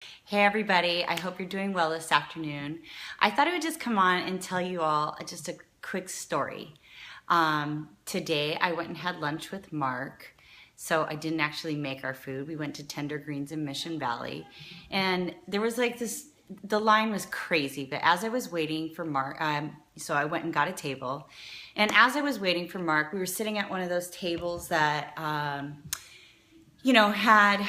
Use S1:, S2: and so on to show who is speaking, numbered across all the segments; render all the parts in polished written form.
S1: Hey everybody, I hope you're doing well this afternoon. I thought I would just come on and tell you all just a quick story. Today I went and had lunch with Mark, so I didn't actually make our food. We went to Tender Greens in Mission Valley, and there was like this, the line was crazy, but as I was waiting for Mark, so I went and got a table, and as I was waiting for Mark, we were sitting at one of those tables that, had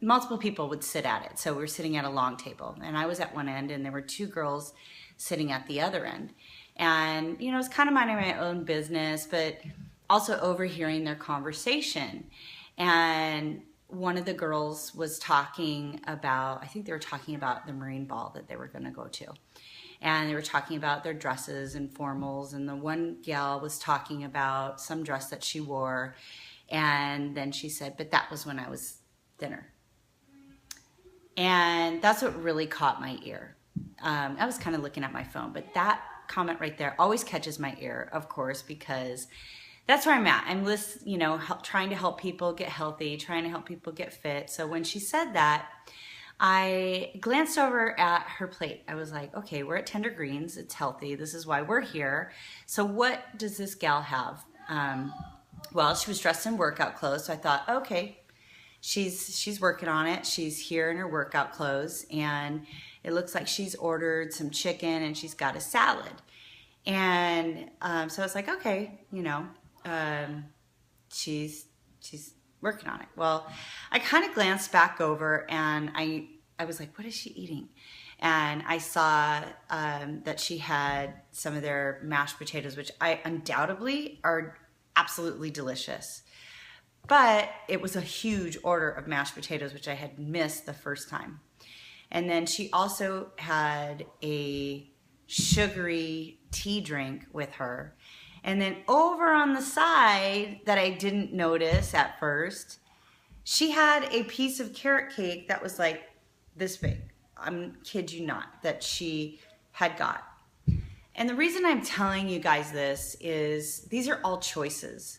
S1: multiple people would sit at it. So we were sitting at a long table, and I was at one end, and there were two girls sitting at the other end. And, I was kind of minding my own business, but also overhearing their conversation. And one of the girls was talking about, I think they were talking about the Marine Ball that they were going to go to. And they were talking about their dresses and formals. And the one gal was talking about some dress that she wore. And then she said, but that was when I was thinner. And that's what really caught my ear. I was kind of looking at my phone, but that comment right there always catches my ear, of course, because that's where I'm at. I'm trying to help people get healthy, trying to help people get fit. So when she said that, I glanced over at her plate. I was like, okay, we're at Tender Greens. It's healthy. This is why we're here. So what does this gal have? Well, she was dressed in workout clothes. So I thought, okay, she's working on it. She's here in her workout clothes, and it looks like she's ordered some chicken and she's got a salad. And so I was like, okay, she's working on it. Well, I kind of glanced back over, and I was like, what is she eating? And I saw that she had some of their mashed potatoes, which I undoubtedly are absolutely delicious. But it was a huge order of mashed potatoes, which I had missed the first time. And then she also had a sugary tea drink with her. And then over on the side that I didn't notice at first, she had a piece of carrot cake that was like this big. I'm kid you not, that she had got. And the reason I'm telling you guys this is these are all choices.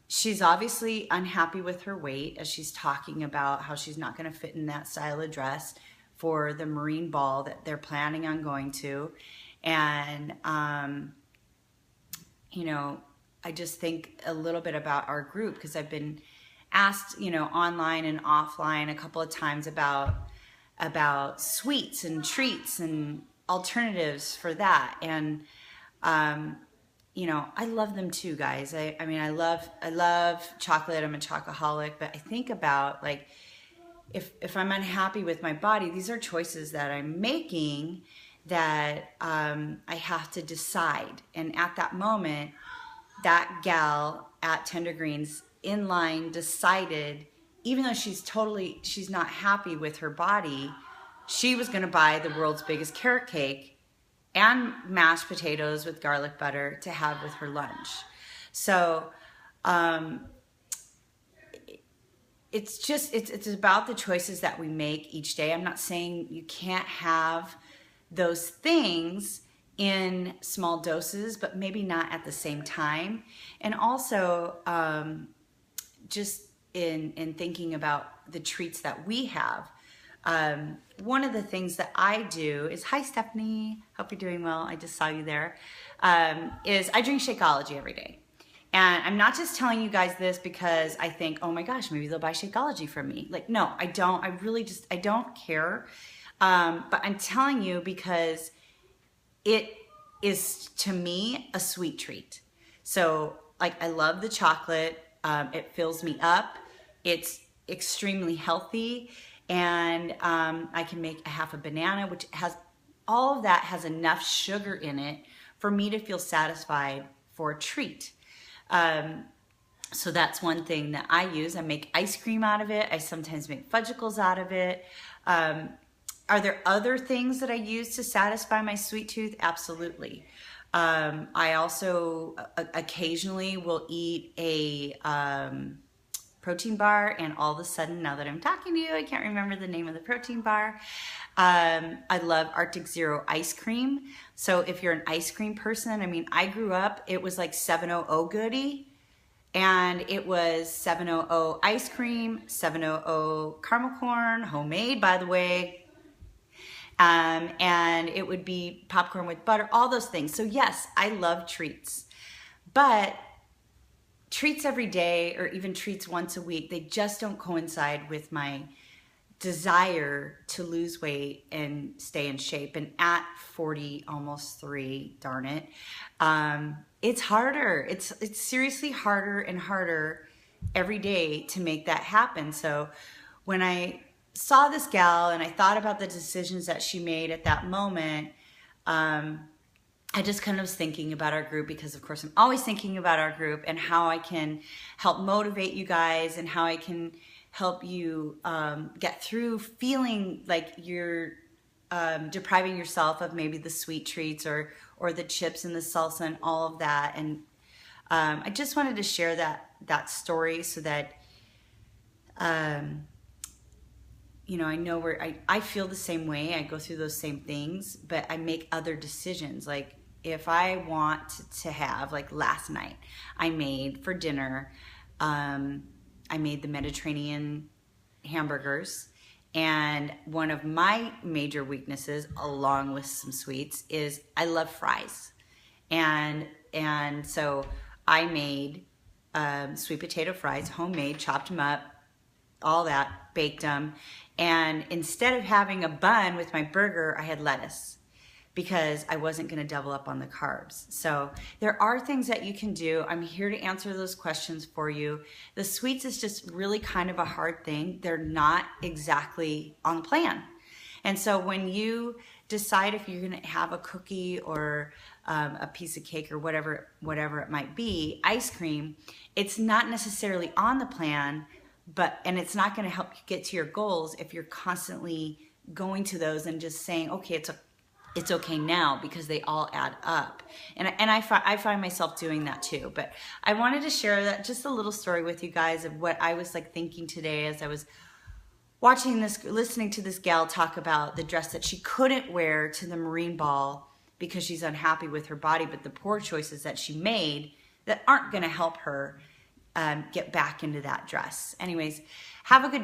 S1: She's obviously unhappy with her weight, as she's talking about how she's not going to fit in that style of dress for the Marine Ball that they're planning on going to. And, I just think a little bit about our group, because I've been asked, online and offline a couple of times about sweets and treats and alternatives for that. And, I love them too, guys. I love chocolate. I'm a chocoholic, but I think about like, if I'm unhappy with my body, these are choices that I'm making that I have to decide. And at that moment, that gal at Tender Greens in line decided, even though she's not happy with her body, she was going to buy the world's biggest carrot cake and mashed potatoes with garlic butter to have with her lunch. So it's about the choices that we make each day. I'm not saying you can't have those things in small doses, but maybe not at the same time. And also just in thinking about the treats that we have. One of the things that I do is, hi Stephanie, hope you're doing well, I just saw you there, is I drink Shakeology every day. And I'm not just telling you guys this because I think, oh my gosh, maybe they'll buy Shakeology from me. Like, no, I don't. I don't care. But I'm telling you because it is, to me, a sweet treat. So, like, I love the chocolate. It fills me up. It's extremely healthy. And I can make a half a banana, which has, all of that has enough sugar in it for me to feel satisfied for a treat. So that's one thing that I use. I make ice cream out of it. I sometimes make fudgicles out of it. Are there other things that I use to satisfy my sweet tooth? Absolutely. I also occasionally will eat a protein bar, and all of a sudden, now that I'm talking to you, I can't remember the name of the protein bar. I love Arctic Zero ice cream. So if you're an ice cream person, I mean, I grew up, it was like 700 Goody, And it was 700 ice cream, 700 caramel corn, homemade by the way. And it would be popcorn with butter, all those things. So yes, I love treats, but treats every day or even treats once a week, they just don't coincide with my desire to lose weight and stay in shape. And at 40, almost 3, darn it, it's harder. It's seriously harder and harder every day to make that happen. So when I saw this gal and I thought about the decisions that she made at that moment, I just kind of was thinking about our group, because of course I'm always thinking about our group and how I can help motivate you guys and how I can help you get through feeling like you're depriving yourself of maybe the sweet treats or the chips and the salsa and all of that. And I just wanted to share that story so that you know, I know I feel the same way. I go through those same things, but I make other decisions. Like if I want to have, like last night, I made for dinner, I made the Mediterranean hamburgers. And one of my major weaknesses, along with some sweets, is I love fries. And so I made sweet potato fries, homemade, chopped them up, all that, baked them. And instead of having a bun with my burger, I had lettuce, because I wasn't going to double up on the carbs. So there are things that you can do. I'm here to answer those questions for you. The sweets is just really kind of a hard thing. They're not exactly on plan. And so when you decide if you're going to have a cookie or a piece of cake or whatever it might be, ice cream, it's not necessarily on the plan, and it's not going to help you get to your goals if you're constantly going to those and just saying, okay, it's okay now, because they all add up. And I find myself doing that too. But I wanted to share that, just a little story with you guys of what I was like thinking today as I was listening to this gal talk about the dress that she couldn't wear to the Marine Ball because she's unhappy with her body, but the poor choices that she made that aren't going to help her get back into that dress. Anyways, have a good day.